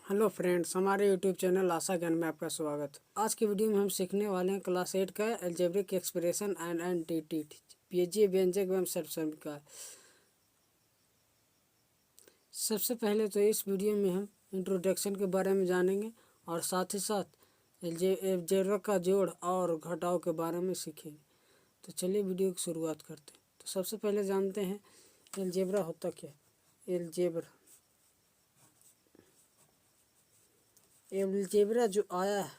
Hello friends, हमारे YouTube channel आशा ज्ञान में आपका स्वागत। आज की वीडियो में हम सीखने वाले हैं क्लास 8 का अलजेब्रिक एक्सप्रेशन एंड एंटिटी, बीजीय व्यंजक एवं सर्वसमीकरण। सबसे पहले तो इस वीडियो में हम इंट्रोडक्शन के बारे में जानेंगे और साथ ही साथ अलजेब्रा का जोड़ और घटाव के बारे में सीखेंगे। तो चलिए वीडियो की शुरुआत करते हैं। तो सबसे पहले जानते हैं अलजेब्रा होता क्या है। अलजेब्रा जो आया है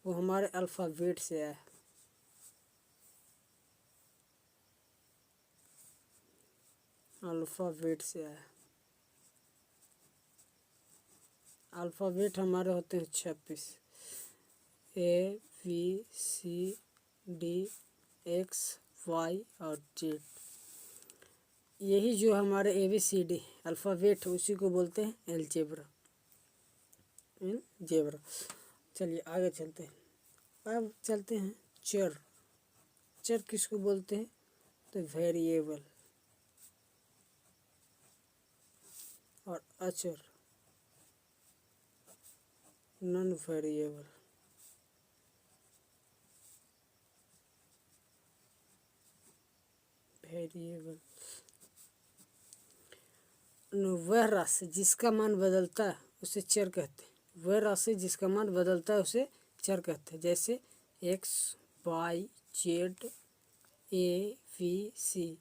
वो हमारे अल्फ़ाबेट से आया है। अल्फ़ाबेट से आया है। अल्फ़ाबेट हमारे होते हैं 26, ABCDEX Yऔर Z। यही जो हमारे ABCD अल्फ़ाबेट है उसी को बोलते हैं अलजेब्रा। चलिए आगे चलते हैं। अब चलते हैं चर। चर किसको बोलते हैं? तो वेरिएबल। और अचर नॉन वेरिएबल। वह राशि जिसका मान बदलता है उसे चर कहते हैं। वह राशि जिसका मान बदलता है उसे चर कहते हैं। जैसे एक्स, वाई, जेड, ABC,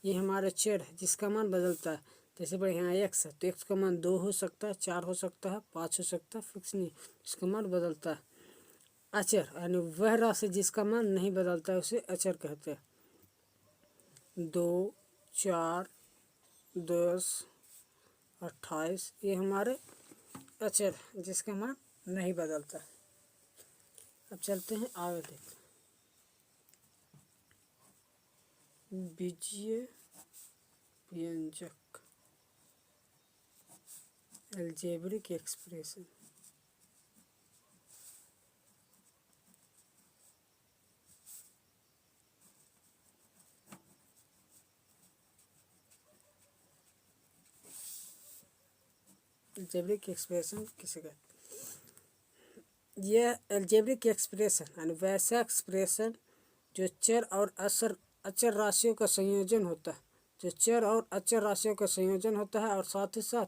ये हमारा चर है जिसका मान बदलता है। जैसे भाई यहाँ एक्स है तो एक्स का मान 2 हो सकता है, 4 हो सकता है, 5 हो सकता है, फिक्स नहीं, इसका मान बदलता है। अचर यानी वह राशि जिसका मान नहीं बदलता है उसे अचर कहते हैं। 2, 4, 10, 28 ये हमारे अचर जिसका मान नहीं बदलता। अब चलते हैं आगे देखते हैं बीजीय व्यंजक अलजेब्रिक एक्सप्रेशन। अलजेब्रिक एक्सप्रेशन किसे कहते हैं? यह अलजेब्रिक एक्सप्रेशन यानी वैसा एक्सप्रेशन जो चर और अचर राशियों का संयोजन होता है। जो चर और अचर राशियों का संयोजन होता है और साथ ही साथ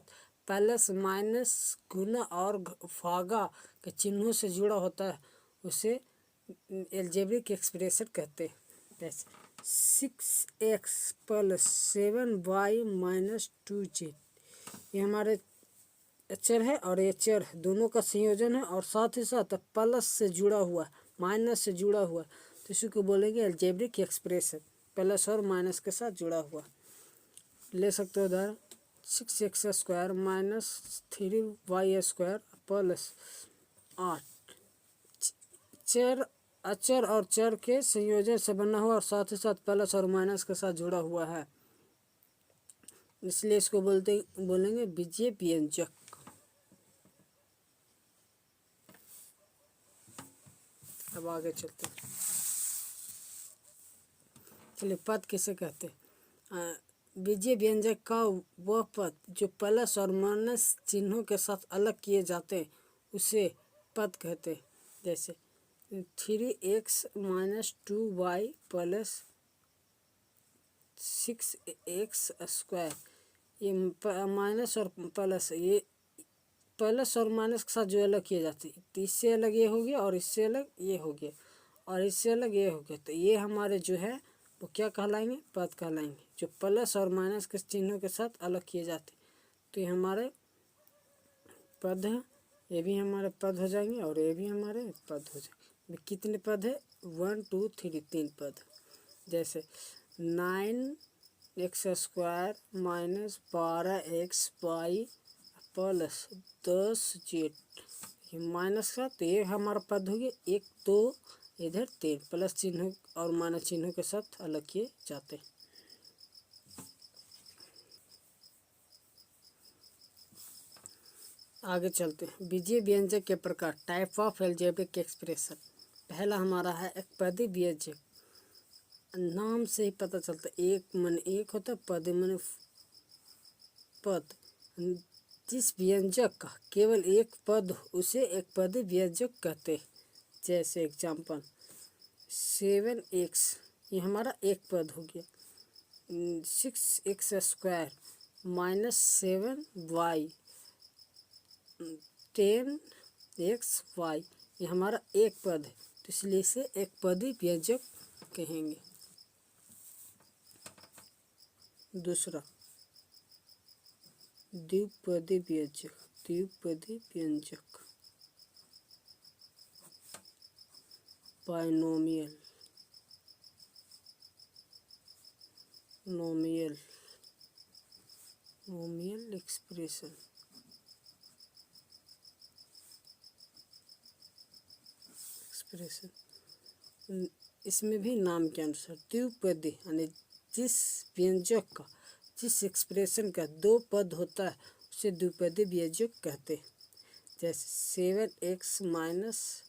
प्लस माइनस गुना और भागा के चिन्हों से जुड़ा होता है उसे अलजेब्रिक एक्सप्रेशन कहते हैं। जैसे 6x + 7y - 2z ये हमारे अचर है और ये चर है, दोनों का संयोजन है और साथ ही साथ प्लस से जुड़ा हुआ, माइनस से जुड़ा हुआ, तो इसी को बोलेंगे अलजेब्रिक एक्सप्रेशन। प्लस और माइनस के साथ जुड़ा हुआ। ले सकते हो उदाहरण 6x² - 3y² + 8। चर अचर और चर के संयोजन से बना हुआ और साथ ही साथ प्लस और माइनस के साथ जुड़ा हुआ है, इसलिए इसको बोलेंगे बीजीय व्यंजक। अब आगे चलते हैं। चलिए पद किसे कहते हैं? बीजीय व्यंजक का वह पद जो प्लस और माइनस चिन्हों के साथ अलग किए जाते हैं उसे पद कहते हैं। जैसे 3x - 2y + 6x², ये माइनस और प्लस, ये प्लस और माइनस के साथ जो अलग किए जाते हैं, तो इससे अलग ये हो गया और इससे अलग ये हो गया और इससे अलग ये हो गया, तो ये हमारे जो है वो क्या कहलाएंगे? पद कहलाएंगे। जो प्लस और माइनस के चिन्हों के साथ अलग किए जाते तो ये हमारे पद हैं। ये भी हमारे पद हो जाएंगे और ये भी हमारे पद हो जाएंगे। कितने पद है? 1 2 3 3 पद। जैसे 9x² - 12xy + 10z, ये माइनस का, तो ये हमारा पद हो गया। 1 2 इधर 3 प्लस चिन्ह और माइनस चिन्हों के साथ अलग किए जाते हैं। आगे चलते हैं। बीजीय व्यंजक के प्रकार, टाइप ऑफ अलजेब्रिक एक्सप्रेशन। पहला हमारा है एक पदी व्यंजक। नाम से ही पता चलता है, एक मन एक होता है, पद मन पद, जिस व्यंजक का केवल एक पद हो उसे एक पद व्यंजक कहते हैं। जैसे एग्जाम्पल 7x, ये हमारा एक पद हो गया। 6x² माइनस 7y 10xy, ये हमारा एक पद है, तो इसलिए इसे एक पदी व्यंजक कहेंगे। दूसरा द्विपदी व्यंजक। द्विपदी व्यंजक बाइनोमियल, नोमियल, नोमियल एक्सप्रेशन। इसमें भी नाम के अनुसार द्विपदी यानी जिस व्यंजक का, जिस एक्सप्रेशन का दो पद होता है उसे द्विपदी व्यंजक कहते हैं। जैसे 7x माइनस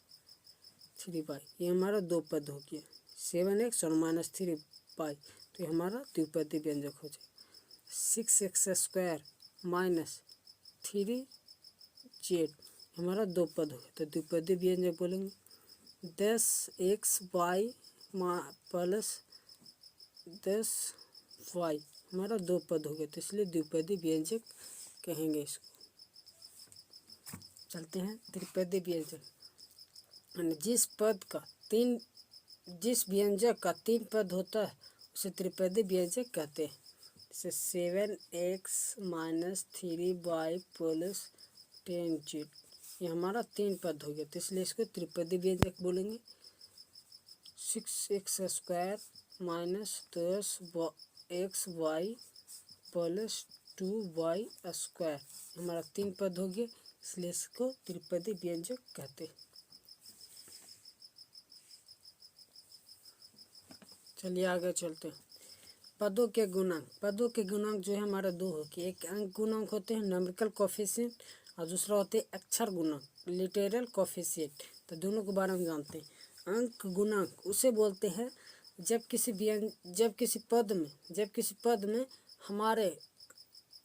3y, ये हमारा दो पद हो गया। 7x और माइनस 3y, तो ये हमारा द्विपदी व्यंजक हो जाए। 6x² माइनस 3z, हमारा दो पद हो गया, तो द्विपदी व्यंजक बोलेंगे। 10xy प्लस 10y, हमारा दो पद हो गया, तो इसलिए द्विपदी व्यंजक कहेंगे इसको। चलते हैं त्रिपदी व्यंजक। जिस पद का तीन, जिस व्यंजक का तीन पद होता है उसे त्रिपदी व्यंजक कहते हैं। जैसे 7x minus 3y plus 10z, ये हमारा तीन पद हो गया, तो इसलिए इसको त्रिपदी व्यंजक बोलेंगे। 6x² minus 10xy plus 2y², हमारा तीन पद हो गया, इसलिए इसको त्रिपदी व्यंजक कहते हैं। चलिए आगे चलते हैं। पदों के गुणांक। पदों के गुणांक जो है हमारा दो हो गए, एक अंक गुणांक होते हैं नंबरिकल कोफिशिएंट, और दूसरा होते हैं अक्षर गुणांक लिटरेरल कोफिशिएंट। तो दोनों के बारे में जानते हैं। अंक गुणांक उसे बोलते हैं जब किसी पद में हमारे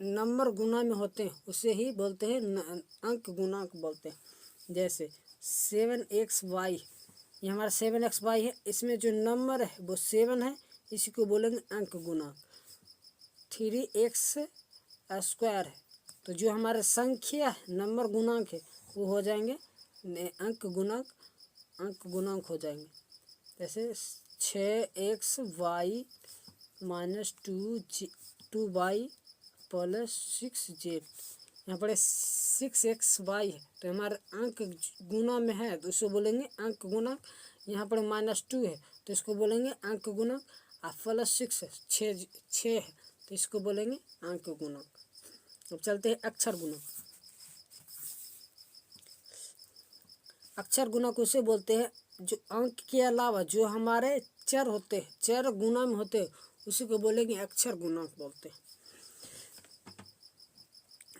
नंबर गुना में होते हैं उसे ही बोलते हैं अंक गुणांक बोलते हैं। जैसे 7xy, ये हमारा 7xy है, इसमें जो नंबर है वो 7 है, इसी को बोलेंगे अंक गुणांक। 3x² है, तो जो हमारे संख्या है नंबर गुणांक है वो हो जाएंगे अंक गुणांक हो जाएंगे। जैसे 6xy minus 2y plus 6z, यहाँ पर 6xy है, तो हमारे अंक गुना में है तो इसको बोलेंगे अंक गुणांक। यहाँ पर -2 है तो इसको बोलेंगे अंक गुणांक, और प्लस 6 है, 6 है, तो इसको बोलेंगे अंक गुणांक। अब चलते हैं अक्षर गुणांक। अक्षर गुणांक उसे बोलते हैं जो अंक के अलावा जो हमारे चर होते हैं, चर गुना में होते हैं, उसी को बोलेंगे अक्षर गुणांक बोलते हैं।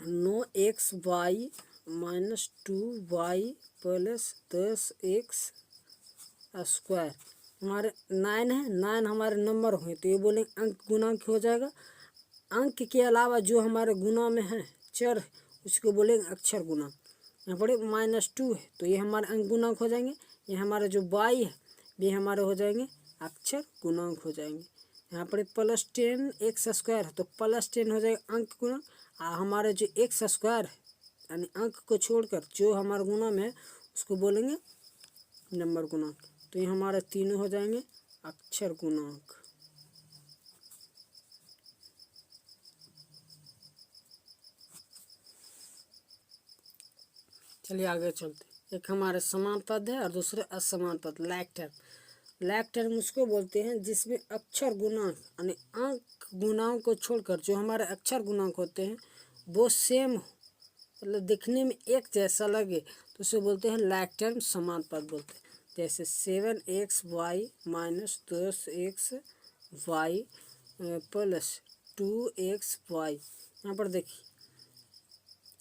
9xy minus 2y plus 10x², हमारे 9 है, 9 हमारे नंबर हुए, तो ये बोलेंगे अंक गुणांक हो जाएगा। अंक के अलावा जो हमारे गुना में है चर है उसको बोलेंगे अक्षर गुणांक। यहाँ पर -2 है तो ये हमारे अंक गुणांक हो जाएंगे। ये हमारे जो y है ये हमारे हो जाएंगे अक्षर गुणांक हो जाएंगे। यहाँ पर प्लस 10x² है तो प्लस 10 हो जाएगा अंक गुणांक, और हमारे जो x² है यानी अंक को छोड़कर जो हमारे गुना में है उसको बोलेंगे नंबर गुणांक। तो ये हमारे तीनों हो जाएंगे अक्षर गुणांक। चलिए आगे चलते। एक हमारे समान पद है और दूसरे असमान पद। लाइक टर्म उसको बोलते हैं जिसमें अक्षर गुणांक यानी अंक गुणांक को छोड़कर जो हमारे अक्षर गुणांक होते हैं वो सेम हो, मतलब दिखने में एक जैसा लगे, तो उसे बोलते हैं लाइक टर्म समान पद बोलते हैं। जैसे 7xy minus 10xy plus 2xy, यहाँ पर देखिए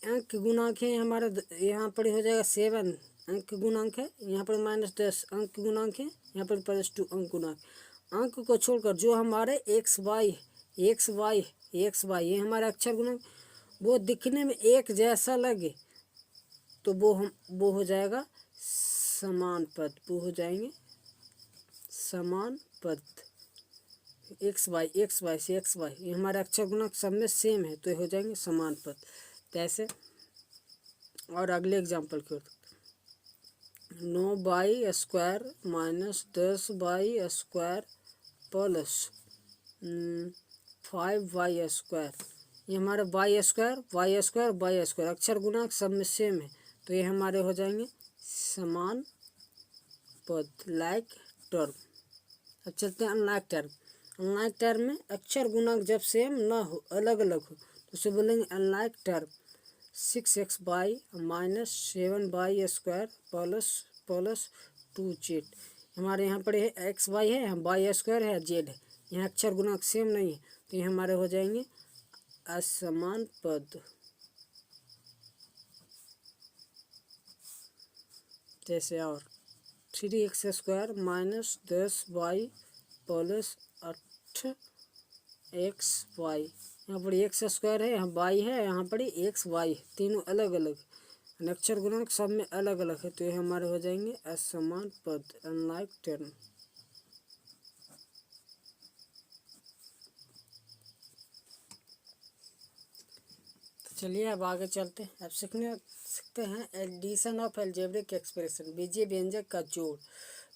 अंक गुणांक है हमारा, यहाँ पर हो जाएगा 7 अंक गुणांक है, यहाँ पर -10 अंक गुणांक है, यहाँ पर +2 अंक गुणांक। अंक को छोड़कर जो हमारे xy ये हमारा अक्षर गुणांक, वो दिखने में एक जैसा लगे तो वो हो जाएगा समान पद, वो हो जाएंगे समान पद। एक्स वाई से एक्स वाई, ये हमारे अक्षर गुणक सब में सेम है तो ये हो जाएंगे समान पद। कैसे, और अगले एग्जाम्पल की ओर, 9 माइनस 10 प्लस 5 ये हमारे वाई स्क्वायर अक्षर गुणक सब में सेम है तो ये हमारे हो जाएंगे समान पद, लाइक टर्म। अब चलते हैं अनलाइक टर्म। अनलाइक टर्म में अक्षर गुणक जब सेम ना हो, अलग अलग हो, तो उसे बोलेंगे unlike term. 6x minus 7y² plus 2z, हमारे यहाँ पर है एक्स वाई है, यहाँ y² है, जेड है, यहाँ अक्षर गुणक सेम नहीं है तो ये हमारे हो जाएंगे असमान पद। जैसे और 3x² minus 10y plus 8xy, यहाँ पर x² है, यहाँ y है, यहाँ पर xy है, तीनों अलग अलग अक्षर गुणक सब में अलग अलग है तो ये हमारे हो जाएंगे असमान पद, अनलाइक टर्म। तो चलिए अब आगे चलते हैं। अब सीखते हैं एडिशन ऑफ अलजेब्रिक एक्सप्रेशन, बीजीय व्यंजक का जोड़।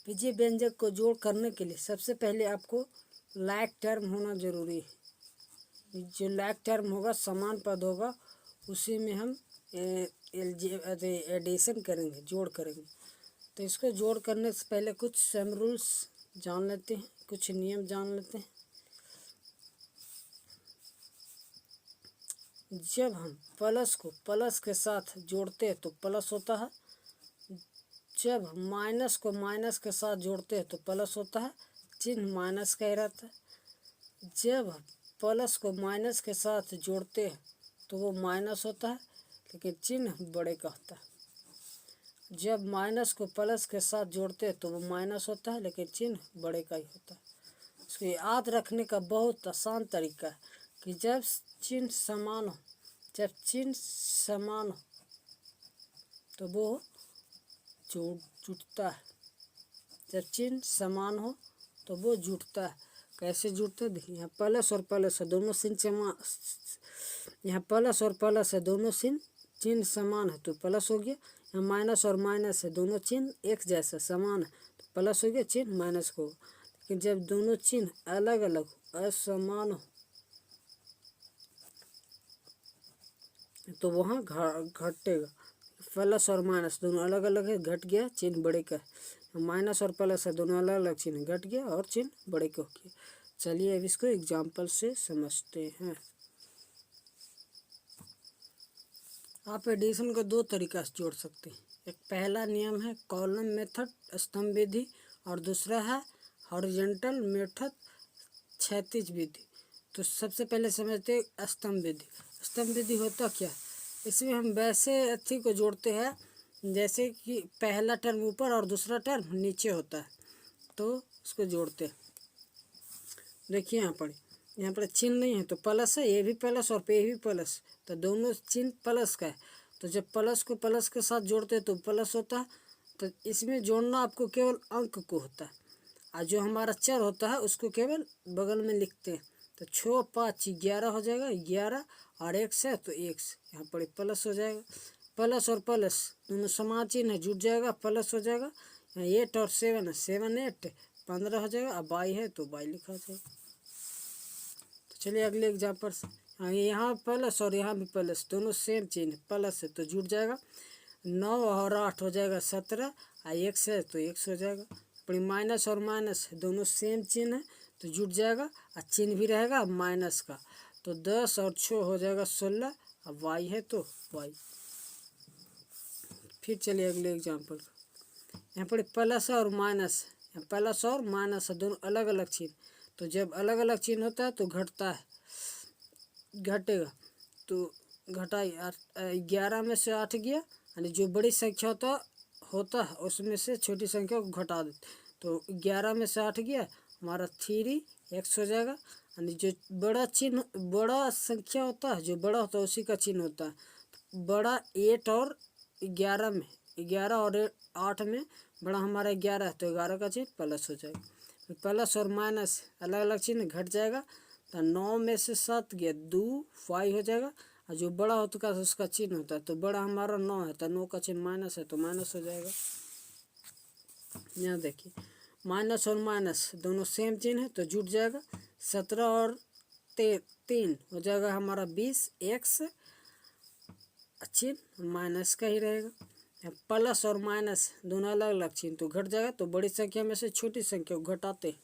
बीजीय व्यंजक को जोड़ करने के लिए सबसे पहले आपको लाइक टर्म होना जरूरी है। जो लाइक टर्म होगा, समान पद होगा, उसी में हम एडिशन करेंगे, जोड़ करेंगे। तो इसको जोड़ करने से पहले कुछ सम रूल्स जान लेते हैं, कुछ नियम जान लेते हैं। जब हम प्लस को प्लस के साथ जोड़ते हैं तो प्लस होता है, जब माइनस को माइनस के साथ जोड़ते हैं तो प्लस होता है, चिन्ह माइनस का ही रहता है। जब प्लस को माइनस के साथ जोड़ते हैं तो वो माइनस होता है लेकिन चिन्ह बड़े का होता है। जब माइनस को प्लस के साथ जोड़ते हैं तो वो माइनस होता है लेकिन चिन्ह बड़े का ही होता है। इसको याद रखने का बहुत आसान तरीका है कि जब चिन्ह समान हो, तो वो जुड़ता है। जब चिन्ह समान हो तो वो जुड़ता है। कैसे जुड़ते हैं देखिए, यहाँ प्लस और प्लस है, दोनों यहाँ प्लस और प्लस है, दोनों चिन्ह समान है तो प्लस हो गया। यहाँ माइनस और माइनस है, दोनों चिन्ह एक जैसा समान है तो प्लस हो गया, चिन्ह माइनस को। लेकिन जब दोनों चिन्ह अलग अलग असमान हो तो वहाँ घटेगा। प्लस और माइनस दोनों अलग अलग है, घट गया, चिन्ह बड़े का है। माइनस और प्लस है, दोनों अलग अलग, चिन्ह घट गया और चिन्ह बड़े का हो गया। चलिए अब इसको एग्जाम्पल से समझते हैं। आप एडिशन को दो तरीका से जोड़ सकते हैं। एक पहला नियम है कॉलम मेथड, स्तंभ विधि, और दूसरा है हॉरिजॉन्टल मेथड, क्षैतिज विधि। तो सबसे पहले समझते हैं स्तंभ विधि। स्तंभ विधि होता क्या, इसमें हम वैसे अच्छी को जोड़ते हैं जैसे कि पहला टर्म ऊपर और दूसरा टर्म नीचे होता है तो इसको जोड़ते हैं। देखिए यहाँ पर चिन्ह नहीं है तो प्लस है, ये भी प्लस और ये भी प्लस, तो दोनों चिन्ह प्लस का है। तो जब प्लस को प्लस के साथ जोड़ते हैं तो प्लस होता है। तो इसमें जोड़ना आपको केवल अंक को होता है, और जो हमारा चर होता है उसको केवल बगल में लिखते हैं। तो 6 5 11 हो जाएगा, 11 और x है तो x, यहाँ पर प्लस हो जाएगा। प्लस और प्लस दोनों समान चिन्ह है, जुट जाएगा, प्लस हो जाएगा। यहाँ 8 और 7 है, 7 8 15 हो जाएगा, अब y है तो y लिखा जाएगा। तो चलिए अगले एग्जाम्पल से, यहाँ प्लस और यहाँ भी प्लस, दोनों सेम चिन्ह प्लस है तो जुट जाएगा। 9 और 8 हो जाएगा 17, और x है तो x हो जाएगा। पर माइनस और माइनस दोनों सेम चिन्ह है तो जुट जाएगा, और चिन्ह भी रहेगा माइनस का। तो 10 और 6 हो जाएगा 16, अब y है तो y। फिर चलिए अगले एग्जाम्पल, यहाँ पर प्लस और माइनस, प्लस और माइनस है, दोनों अलग अलग चिन्ह। तो जब अलग अलग चिन्ह होता है तो घटता है, घटेगा। तो घटाई 11 में से 8 गया, यानी जो बड़ी संख्या होता है उसमें से छोटी संख्या को घटा देते। तो 11 में से 8 गया, हमारा 3x हो जाएगा, यानी जो बड़ा चिन्ह, बड़ा संख्या होता है, जो बड़ा होता है उसी का चिन्ह होता है। बड़ा 8 और 11 में, 11 और 8 में बड़ा हमारा 11 है, तो 11 का चिन्ह प्लस हो जाएगा। फिर प्लस और माइनस अलग अलग चिन्ह घट जाएगा, तो 9 में से 7 गया 2 5 हो जाएगा। और जो बड़ा होता है उसका चिन्ह होता है, तो बड़ा हमारा 9 है, तो 9 का चिन्ह माइनस है, तो माइनस हो जाएगा। यहाँ देखिए माइनस और माइनस दोनों सेम चिन्ह है, तो जुट जाएगा। 17 और 3 हो जाएगा हमारा 20, एक्स चिन्ह माइनस का ही रहेगा। प्लस और माइनस दोनों अलग अलग चिन्ह, तो घट जाएगा। तो बड़ी संख्या में से छोटी संख्या को घटाते हैं,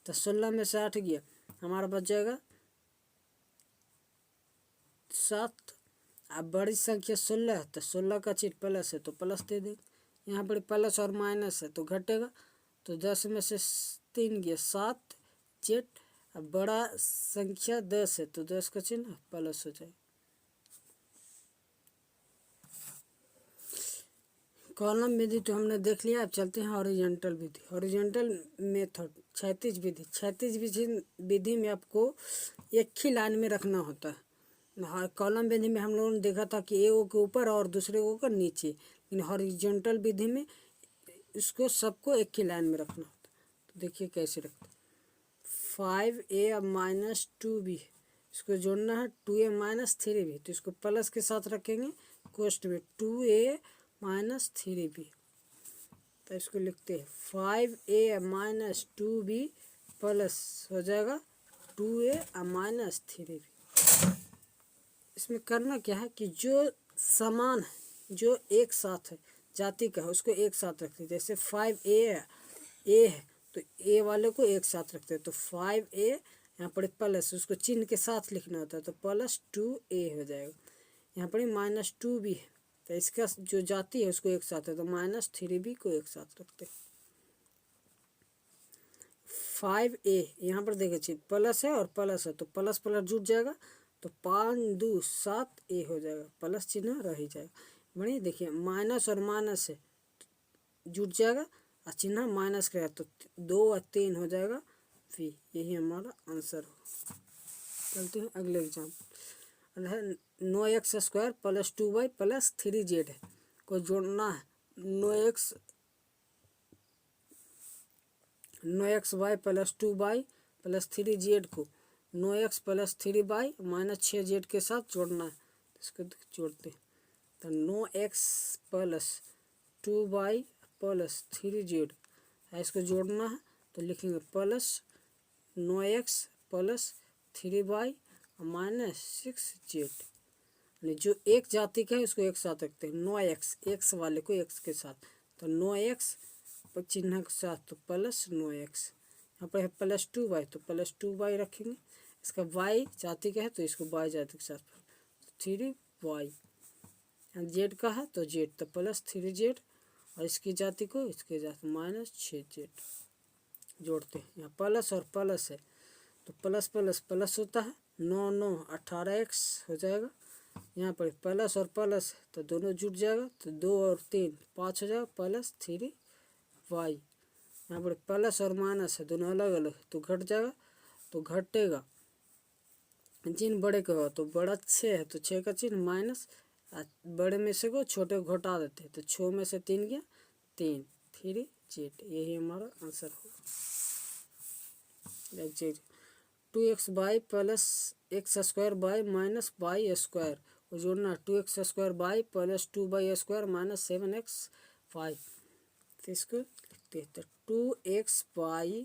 तो 16 में से 8 गया, हमारा बच जाएगा 7। अब बड़ी संख्या 16 है, तो 16 का चिन्ह प्लस है, तो प्लस दे देंगे। यहाँ पर प्लस और माइनस है तो घटेगा, तो 10 में से 3 गया 7 जेड। अब बड़ा संख्या 10 है, तो 10 का चिन्ह प्लस हो जाएगा। कॉलम विधि तो हमने देख लिया। अब चलते हैं हॉरिजॉन्टल विधि। हॉरिजॉन्टल मेथड, क्षैतिज विधि। क्षैतिज विधि में आपको एक ही लाइन में रखना होता है। कॉलम विधि में हम लोगों ने देखा था कि एक के ऊपर और दूसरे को नीचे, लेकिन हॉरिजॉन्टल विधि में इसको सबको एक ही लाइन में रखना होता है। तो देखिए कैसे रखते हैं। 5a अब माइनस 2b, इसको जोड़ना है 2a माइनस 3b, तो इसको प्लस के साथ रखेंगे कोष्ट में 2a माइनस 3b, तो इसको लिखते हैं 5a माइनस 2b प्लस हो जाएगा 2a माइनस 3b। इसमें करना क्या है कि जो समान है, जो एक साथ है, जाति का है, उसको एक साथ रखते हैं। जैसे 5a है तो ए वाले को एक साथ रखते हैं, तो 5a यहाँ पर प्लस, उसको चिन्ह के साथ लिखना होता है, तो प्लस 2a हो जाएगा। यहाँ पर माइनस 2b है, तो इसका जो जाति है उसको एक साथ है, तो माइनस 3b को एक साथ रखते हैं। 5a यहाँ पर देखिए प्लस है और प्लस है, तो प्लस प्लस जुट जाएगा, तो 5 2 7a हो जाएगा, प्लस चिन्ह रह ही जाएगा। बढ़िया देखिए माइनस और माइनस है जुट जाएगा, और चिन्ह माइनस का है, तो 2 और 3 हो जाएगा v। यही हमारा आंसर हो। चलते हैं अगले एग्जाम्पल है। 9x² plus 2y plus 3z है, को जोड़ना है। 9xy plus 2y plus 3z को 9x plus 3y minus 6z के साथ जोड़ना है, इसको जोड़ते हैं। तो 9x plus 2y plus 3z है, इसको जोड़ना है, तो लिखेंगे plus 9x plus 3y minus 6z। जो एक जाति का है उसको एक साथ रखते हैं। 9x एक्स वाले को x के साथ, तो 9x चिन्ह के साथ, तो प्लस 9x। यहाँ पर है प्लस 2y, तो प्लस 2y रखेंगे। इसका y जाति का है तो इसको y जाति के साथ, 3y। z का है तो z, तो प्लस 3z, और इसकी जाति को इसके साथ माइनस 6z जोड़ते हैं। यहाँ प्लस और प्लस है, तो प्लस प्लस प्लस होता है, 9 9 18x हो जाएगा। यहाँ पर प्लस और प्लस है तो दोनों जुट जाएगा, तो 2 और 3 5 हो जाएगा, प्लस 3y। यहाँ पर प्लस और माइनस है दोनों अलग अलग, तो घट जाएगा, तो घटेगा चिन्ह बड़े का होगा, तो बड़ा 6 है तो 6 का चिन्ह माइनस, बड़े में से को छोटे को घटा देते हैं, तो 6 में से 3 गया 3 3z। यही हमारा आंसर होगा। 2xy plus x² minus y² को जोड़ना 2x² plus 2y² minus 7x5, तो इसको लिखते हैं। तो 2xy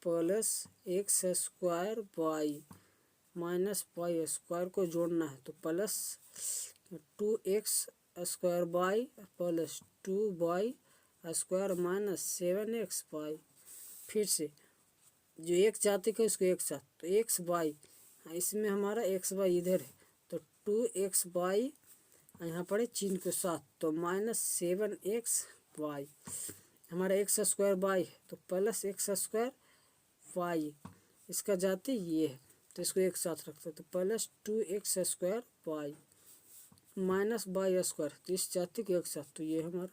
plus x² minus y² को जोड़ना है, तो plus 2x² plus 2y² minus 7x5। फिर से जो एक जाति का उसको एक साथ, तो xy, इसमें हमारा xy इधर है, तो 2xy यहाँ पर चिन्ह के साथ, तो माइनस 7xy। हमारा x² है तो प्लस x²y, इसका जाति ये है तो इसको एक साथ रखते हैं, तो प्लस 2x² माइनस y², तो इस जाति को एक साथ, तो ये हमारा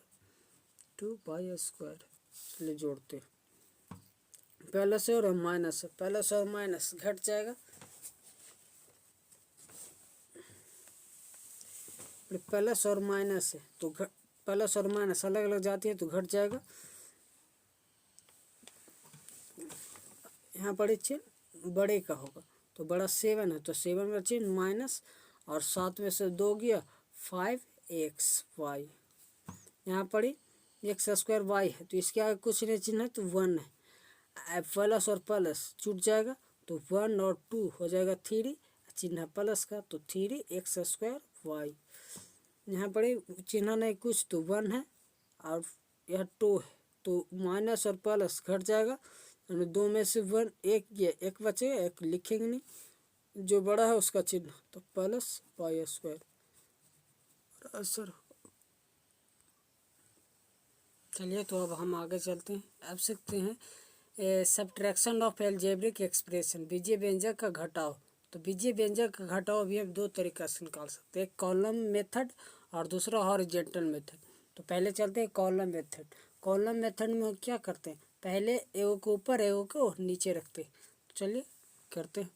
2y²। चलिए जोड़ते हैं। प्लस है और माइनस है, प्लस और माइनस घट जाएगा। प्लस और माइनस है तो प्लस और माइनस अलग अलग जाती है तो घट जाएगा। यहाँ पर चिन्ह बड़े का होगा तो बड़ा 7 है तो 7 का चिन्ह माइनस, और 7 में से 2 गया 5xy। यहाँ पर एक्स स्क्वायर वाई है तो इसके आगे कुछ नहीं चिन्ह है तो 1 है। प्लस और प्लस छूट जाएगा तो 1 और 2 हो जाएगा 3, चिन्ह प्लस का तो 3x² यहाँ पर चिन्ह नहीं कुछ तो 1 है और यह 2 है तो माइनस और प्लस घट जाएगा। 2 में से 1 एक गया, एक बचेगा, एक लिखेंगे नहीं, जो बड़ा है उसका चिन्ह तो प्लस y²। असर चलिए तो अब हम आगे चलते हैं। अब सीखते हैं सब्ट्रैक्शन ऑफ एल्जेब्रिक एक्सप्रेशन, बीजीय व्यंजक का घटाव। तो बीजीय व्यंजक का घटाव भी हम 2 तरीका से निकाल सकते हैं, एक कॉलम मेथड और दूसरा हॉरिजॉन्टल मेथड। तो पहले चलते हैं कॉलम मेथड। कॉलम मेथड में क्या करते हैं, पहले एगो को ऊपर एगो को नीचे रखते हैं। तो चलिए करते हैं।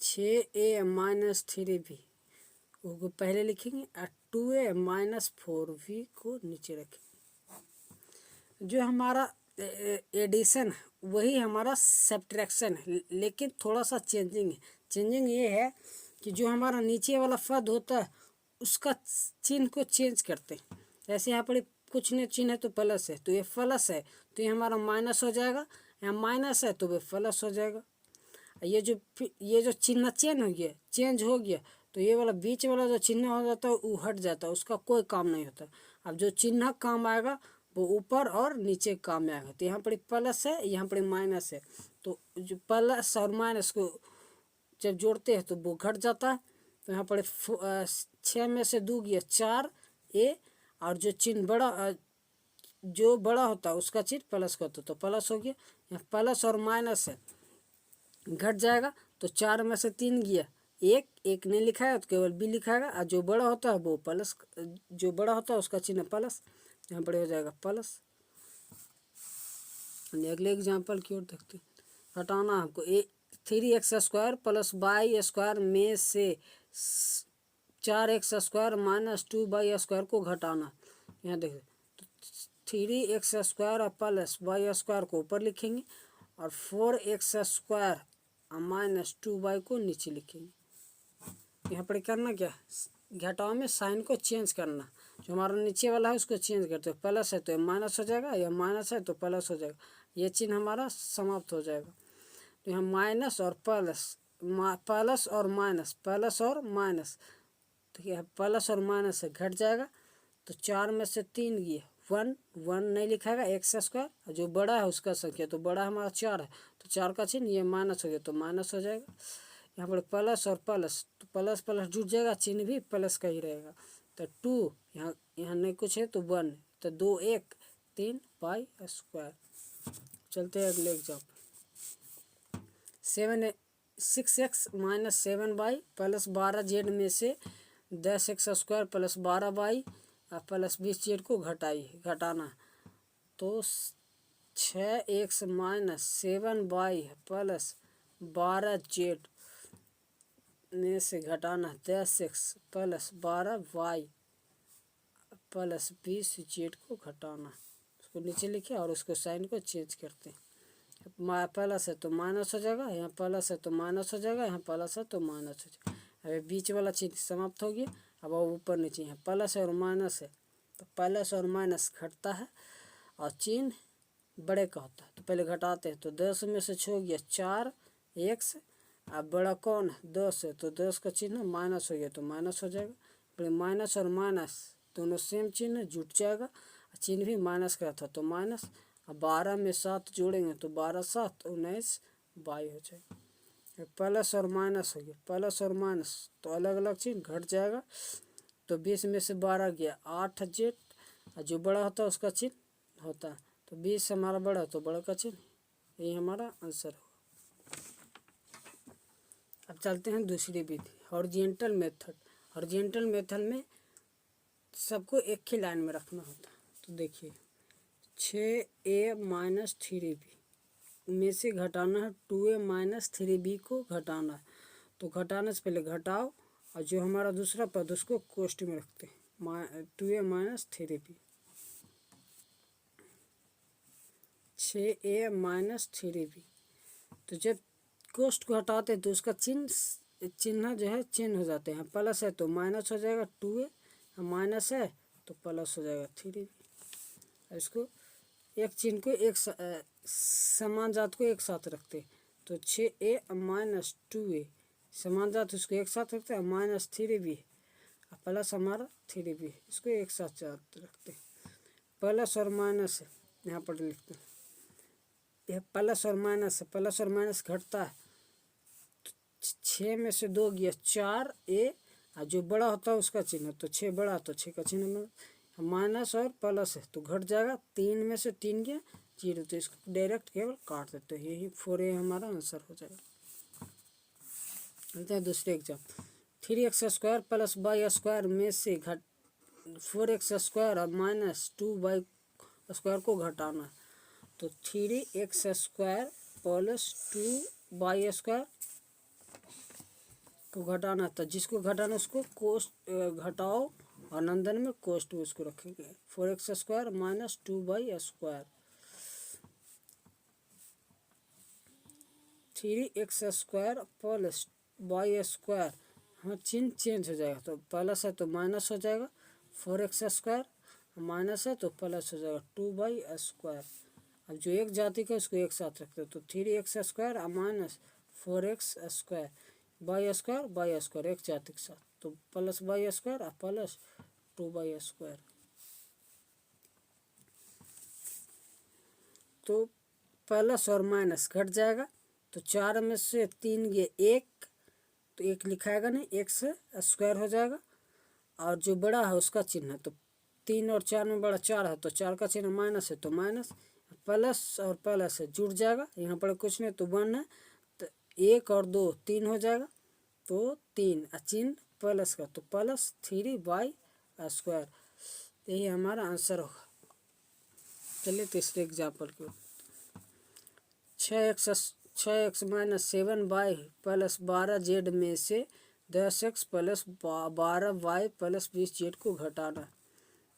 6a - 3b को पहले लिखेंगे और 2a - 4b को नीचे रखेंगे। जो हमारा एडिशन वही हमारा सब्ट्रैक्शन है, लेकिन थोड़ा सा चेंजिंग है। चेंजिंग ये है कि जो हमारा नीचे वाला पद होता है उसका चिन्ह को चेंज करते हैं। जैसे यहाँ पर कुछ नहीं चिन्ह है तो प्लस है तो ये प्लस है तो ये हमारा माइनस हो जाएगा, यहाँ माइनस है तो वो प्लस हो जाएगा। ये जो चिन्ह चेंज हो गया तो ये वाला बीच वाला जो चिन्ह हो जाता है वो हट जाता है, उसका कोई काम नहीं होता। अब जो चिन्ह काम आएगा वो ऊपर और नीचे काम में आएगा। तो यहाँ पर प्लस है, यहाँ पर माइनस है, तो जो प्लस और माइनस को जब जोड़ते हैं तो वो घट जाता है। तो यहाँ पर 6 में से 2 गया 4a, और जो चिन्ह बड़ा होता है उसका चिन्ह प्लस का होता है तो प्लस हो गया। यहाँ प्लस और माइनस है घट जाएगा तो 4 में से 3 गया एक नहीं लिखा है तो केवल b लिखाएगा, और जो बड़ा होता है वो प्लस, जो बड़ा होता है उसका चिन्ह प्लस, यहाँ पर हो जाएगा प्लस। अगले एग्जाम्पल की ओर देखते हैं। हटाना हमको 3x² + y² में से 4x² - 2y² को घटाना। यहाँ देखिए तो 3x² + y² को ऊपर लिखेंगे और 4x² - 2y को नीचे लिखेंगे। यहाँ पर करना क्या, घटाव में साइन को चेंज करना। जो हमारा नीचे वाला है उसको चेंज करते हो, प्लस है तो माइनस हो जाएगा, या माइनस है तो प्लस हो जाएगा, ये चिन्ह हमारा समाप्त हो जाएगा। तो यहाँ माइनस और प्लस, प्लस और माइनस, प्लस और माइनस, तो यह प्लस और माइनस से घट जाएगा। तो 4 में से 3 गया 1 नहीं लिखाएगा x², जो बड़ा है उसका संख्या, तो बड़ा हमारा 4 है तो 4 का चिन्ह ये माइनस हो गया तो माइनस हो जाएगा। यहाँ पर प्लस और प्लस तो प्लस प्लस जुट जाएगा, चिन्ह भी प्लस का ही रहेगा। तो 2 यहाँ नहीं कुछ है तो 1, तो 2 1 3 y²। चलते हैं अगले एग्जाम्पल। 6x - 7y + 12z में से 10x² + 12y + 20z को घटाना। तो 6x - 7y + 12z में से घटाना 10x + 12y + 20z को घटाना। उसको नीचे लिखे और उसको साइन को चेंज करते हैं। प्लस है तो माइनस हो जाएगा, यहाँ प्लस है तो माइनस हो जाएगा, यहाँ प्लस है तो माइनस हो जाएगा। अभी बीच वाला चिन्ह समाप्त हो गया। अब ऊपर नीचे यहाँ प्लस है और माइनस है तो प्लस और माइनस घटता है और चिन्ह बड़े का होता है। तो पहले घटाते हैं तो 10 में से 6 गया 4x, अब बड़ा कौन है 10 है तो 10 का चिन्ह माइनस हो गया तो माइनस हो जाएगा। फिर माइनस और माइनस दोनों सेम चिन्ह जुट जाएगा, चिन्ह भी माइनस का था तो माइनस। अब 12 में 7 जोड़ेंगे तो 12 7 19 y हो जाएगा। प्लस और माइनस हो गया, प्लस और माइनस तो अलग अलग चिन्ह घट जाएगा। तो 20 में से 12 गया 8z, और जो बड़ा होता है उसका चिन्ह होता है तो 20 हमारा बड़ा तो बड़ा का चिन्ह, यही हमारा आंसर होगा। अब चलते हैं दूसरी विधि, हॉरिजॉन्टल मेथड। हॉरिजॉन्टल मेथड में सबको एक ही लाइन में रखना होता है। तो देखिए 6a - 3b में से घटाना है, 2a माइनस 3b को घटाना है। तो घटाने से पहले घटाओ और जो हमारा दूसरा पद उसको कोष्ठ में रखते हैं, 2a minus 3b, 6a minus 3b। तो जब कोष्ठ को हटाते हैं तो उसका चिन्ह जो है चेंज हो जाते हैं। प्लस है तो माइनस हो जाएगा 2a, माइनस है तो प्लस हो जाएगा 3b। इसको एक चिन्ह को एक समान जात को एक साथ रखते हैं। तो 6a माइनस 2a समान जात उसको एक साथ रखते हैं, माइनस 3b प्लस हमारा 3b, इसको एक साथ जात रखते हैं। प्लस और माइनस है, यहाँ पर लिखते हैं, यह प्लस और माइनस है, प्लस और माइनस घटता है। 6 में से 2 गया 4a, और जो बड़ा होता है उसका चिन्ह, तो 6 बड़ा तो 6 का चिन्ह, माइनस और प्लस है तो घट जाएगा। 3 में से 3 गया 0, तो इसको डायरेक्ट केवल काट देते हैं। यही 4a हमारा आंसर हो जाएगा। चलते हैं दूसरे exam. 3x square plus Y square में से 4x स्क्वायर और माइनस 2y स्क्वायर को घटाना। तो 3x square plus 2y square को घटाना था, जिसको घटाना उसको कोष्ठ घटाओ और नंदन में कोष्ठ में उसको रखेंगे। 4x square minus 2y square, 3x square plus y square, हाँ चिन्ह चेंज हो जाएगा। तो प्लस है तो माइनस हो जाएगा, 4x स्क्वायर, माइनस है तो प्लस हो जाएगा 2y स्क्वायर। अब जो एक जाति का उसको एक साथ रखते हैं, तो 3x स्क्वायर और minus 4x square, y square एक जाति के साथ, तो प्लस y स्क्वायर और प्लस 2y स्क्वायर। तो प्लस और माइनस घट जाएगा। तो 4 में से 3 गए 1, तो 1 लिखाएगा नहीं, x स्क्वायर हो जाएगा। और जो बड़ा है उसका चिन्ह है, तो 3 और 4 में बड़ा 4 है तो 4 का चिन्ह माइनस है, तो माइनस, प्लस और प्लस है जुड़ जाएगा। यहाँ पर कुछ नहीं तो 1 है, तो 1 और 2 3 हो जाएगा, तो 3 चिन्ह प्लस का, तो प्लस 3y स्क्वायर। यही हमारा आंसर होगा। चलिए तीसरे एग्जाम्पल को। 6x minus 7y plus 12z में से 10x plus 12y plus 20z को घटाना।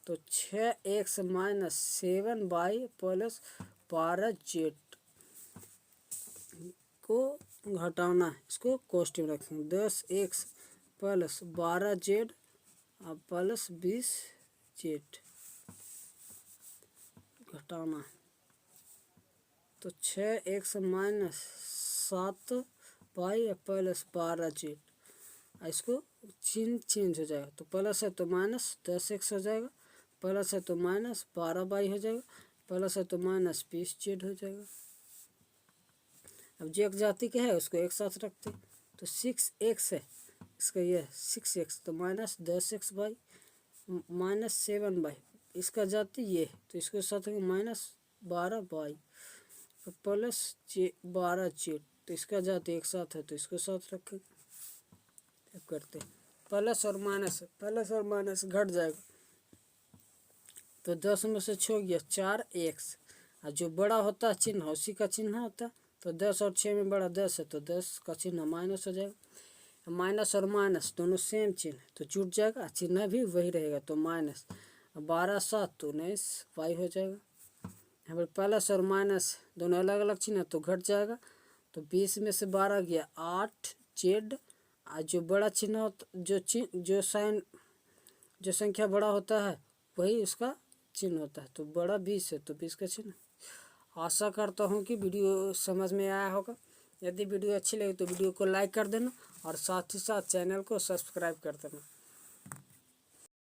तो 6x minus 7y plus 12z को घटाना है, इसको कोष्ठ में रखेंगे। 10x plus 12z plus 20z घटाना है। तो 6x minus 7y plus 12z, इसको चिन्ह चेंज हो जाएगा। तो प्लस है तो माइनस 10x हो जाएगा, प्लस है तो माइनस 12y हो जाएगा, प्लस है तो माइनस 20z हो जाएगा। अब जो एक जाति के है उसको एक साथ रखते, तो 6x है, इसका यह 6x, तो माइनस 10x माइनस 7y, इसका जाति ये, तो इसको साथ माइनस 12y प्लस 12z, तो इसका जाति एक साथ है तो इसको साथ रखें। अब करते हैं प्लस और माइनस घट जाएगा। तो 10 में से 6 गया 4x, और जो बड़ा होता है चिन्ह उसी का चिन्ह होता है। तो 10 और 6 में बड़ा 10 है, तो 10 का चिन्ह माइनस हो जाएगा। माइनस और माइनस दोनों सेम चिन्ह, तो जुट जाएगा, चिन्ह भी वही रहेगा, तो माइनस 12 7 तो 19y हो जाएगा। यहाँ पर प्लस और माइनस दोनों अलग अलग चिन्ह तो घट जाएगा। तो 20 में से 12 गया 8z, और जो बड़ा चिन्ह होता जो संख्या बड़ा होता है वही उसका चिन्ह होता है। तो बड़ा 20 है तो 20 का चिन्ह। आशा करता हूँ कि वीडियो समझ में आया होगा। यदि वीडियो अच्छी लगी तो वीडियो को लाइक कर देना और साथ ही साथ चैनल को सब्सक्राइब कर देना।